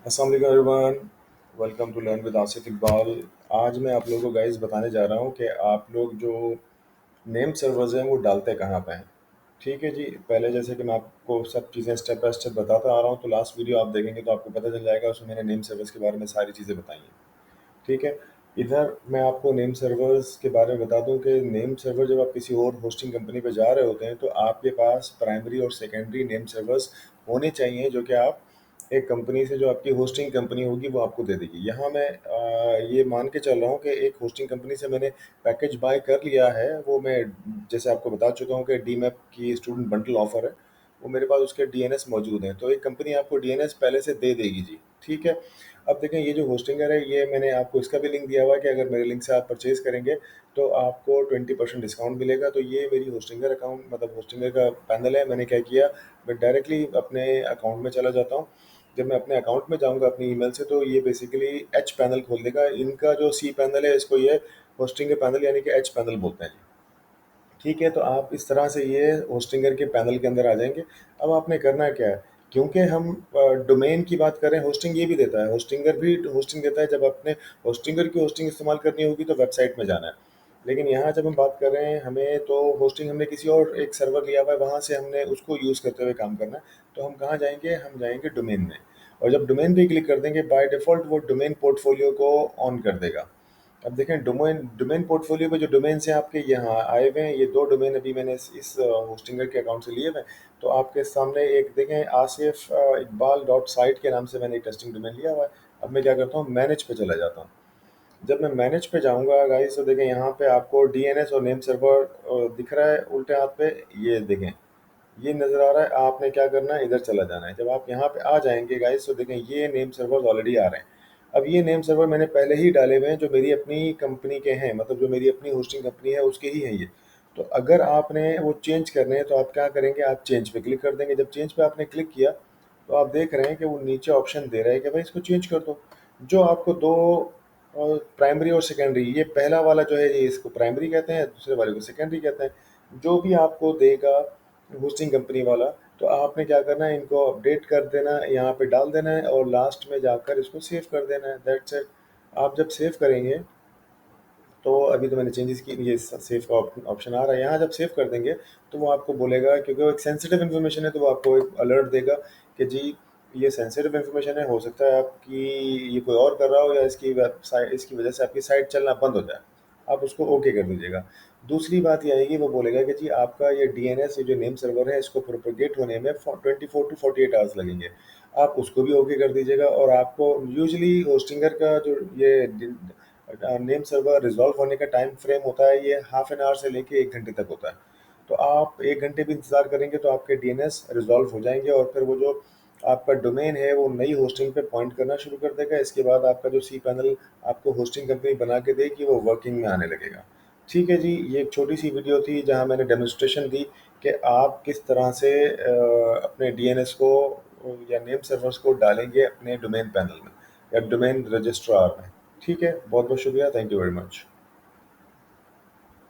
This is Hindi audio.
अस्सलाम वालेकुम everyone. Welcome to learn with Asif Iqbal. आज मैं आप लोगों को गाइस बताने जा रहा हूँ कि आप लोग जो नेम सर्वर्स हैं वो डालते कहाँ पे हैं। ठीक है जी। पहले जैसे कि मैं आपको सब चीज़ें स्टेप बाय स्टेप बताता आ रहा हूँ, तो लास्ट वीडियो आप देखेंगे तो आपको पता चल जाएगा, उसमें मैंने नेम सर्वर्स के बारे में सारी चीज़ें बताई हैं। ठीक है। इधर मैं आपको नेम सर्वर्स के बारे में बता दूं कि नेम सर्वर जब आप किसी और होस्टिंग कंपनी पे जा रहे होते हैं तो आपके पास प्राइमरी और सेकेंडरी नेम सर्वर्स होने चाहिए, जो कि आप एक कंपनी से, जो आपकी होस्टिंग कंपनी होगी वो आपको दे देगी। यहाँ मैं ये मान के चल रहा हूँ कि एक होस्टिंग कंपनी से मैंने पैकेज बाय कर लिया है। वो मैं जैसे आपको बता चुका हूँ कि डीमैप की स्टूडेंट बंडल ऑफर है, वो मेरे पास उसके डीएनएस मौजूद हैं, तो एक कंपनी आपको डीएनएस पहले से दे देगी जी। ठीक है। अब देखें, ये जो होस्टिंगर है, ये मैंने आपको इसका भी लिंक दिया हुआ है कि अगर मेरे लिंक से आप परचेज करेंगे तो आपको 20% डिस्काउंट मिलेगा। तो ये मेरी होस्टिंगर अकाउंट, मतलब होस्टिंगर का पैनल है। मैंने क्या किया, मैं डायरेक्टली अपने अकाउंट में चला जाता हूँ। जब मैं अपने अकाउंट में जाऊँगा अपनी ईमेल से, तो ये बेसिकली एच पैनल खोल देगा। इनका जो सी पैनल है, इसको ये होस्टिंग पैनल यानी कि एच पैनल बोलते हैं जी। ठीक है। तो आप इस तरह से ये होस्टिंगर के पैनल के अंदर आ जाएंगे। अब आपने करना क्या है, क्योंकि हम डोमेन की बात करें, होस्टिंग ये भी देता है, होस्टिंगर भी होस्टिंग देता है। जब आपने होस्टिंगर की होस्टिंग इस्तेमाल करनी होगी तो वेबसाइट में जाना है। लेकिन यहाँ जब हम बात कर रहे हैं, हमें तो होस्टिंग हमने किसी और एक सर्वर लिया हुआ है, वहाँ से हमने उसको यूज़ करते हुए काम करना है। तो हम कहाँ जाएंगे, हम जाएंगे डोमेन में। और जब डोमेन पे क्लिक कर देंगे, बाय डिफ़ॉल्ट वो डोमेन पोर्टफोलियो को ऑन कर देगा। अब देखें, डोमेन डोमेन पोर्टफोलियो में जो डोमेन्स हैं आपके यहाँ आए हुए हैं, ये दो डोमेन अभी मैंने इस होस्टिंगर के अकाउंट से लिए हुए हैं। तो आपके सामने एक देखें, आसिफ इकबाल डॉट साइट के नाम से मैंने एक टेस्टिंग डोमेन लिया हुआ है। अब मैं क्या करता हूँ, मैनेज पे चला जाता हूँ। जब मैं मैनेज पे जाऊँगा गाइस, तो देखें यहाँ पे आपको डीएनएस और नेम सर्वर दिख रहा है उल्टे हाथ पे। ये देखें, ये नज़र आ रहा है। आपने क्या करना है, इधर चला जाना है। जब आप यहाँ पे आ जाएंगे गाइस, तो देखें ये नेम सर्वर ऑलरेडी आ रहे हैं। अब ये नेम सर्वर मैंने पहले ही डाले हुए हैं, जो मेरी अपनी कंपनी के हैं, मतलब जो मेरी अपनी होस्टिंग कंपनी है उसके ही हैं ये। तो अगर आपने वो चेंज करने हैं तो आप क्या करेंगे, आप चेंज पे क्लिक कर देंगे। जब चेंज पे आपने क्लिक किया, तो आप देख रहे हैं कि वो नीचे ऑप्शन दे रहा है कि भाई इसको चेंज कर दो। जो आपको दो प्राइमरी और सेकेंडरी, ये पहला वाला जो है ये इसको प्राइमरी कहते हैं, दूसरे वाले को सेकेंडरी कहते हैं। जो भी आपको देगा होस्टिंग कंपनी वाला, तो आपने क्या करना है, इनको अपडेट कर देना है, यहाँ पे डाल देना है और लास्ट में जाकर इसको सेव कर देना है। That's it. आप जब सेव करेंगे, तो अभी तो मैंने चेंजेस की, ये सेव का ऑप्शन आ रहा है यहाँ। जब सेव कर देंगे तो वो आपको बोलेगा, क्योंकि वो एक सेंसिटिव इन्फॉर्मेशन है, तो वो आपको एक अलर्ट देगा कि जी ये सेंसिटिव इन्फॉर्मेशन है, हो सकता है आपकी ये कोई और कर रहा हो, या इसकी वेबसाइट, इसकी वजह से आपकी साइट चलना बंद हो जाए। आप उसको ओके कर दीजिएगा। दूसरी बात ये आएगी, वो बोलेगा कि जी आपका ये डीएनएस, ये जो नेम सर्वर है, इसको प्रोपेगेट होने में 24 to 48 आवर्स लगेंगे। आप उसको भी ओके कर दीजिएगा। और आपको यूजली होस्टिंगर का जो ये नेम सर्वर रिजॉल्व होने का टाइम फ्रेम होता है, ये हाफ एन आवर से लेके 1 घंटे तक होता है। तो आप 1 घंटे भी इंतज़ार करेंगे तो आपके डीएनएस रिजॉल्व हो जाएंगे, और फिर वो जो आपका डोमेन है वो नई होस्टिंग पे पॉइंट करना शुरू कर देगा। इसके बाद आपका जो सी पैनल आपको होस्टिंग कंपनी बना के देगी, वो वर्किंग में आने लगेगा। ठीक है जी। ये एक छोटी सी वीडियो थी जहां मैंने डेमोन्स्ट्रेशन दी कि आप किस तरह से अपने डीएनएस को या नेम सर्वर्स को डालेंगे अपने डोमेन पैनल में या डोमेन रजिस्ट्रार में। ठीक है। बहुत बहुत शुक्रिया। Thank you very much.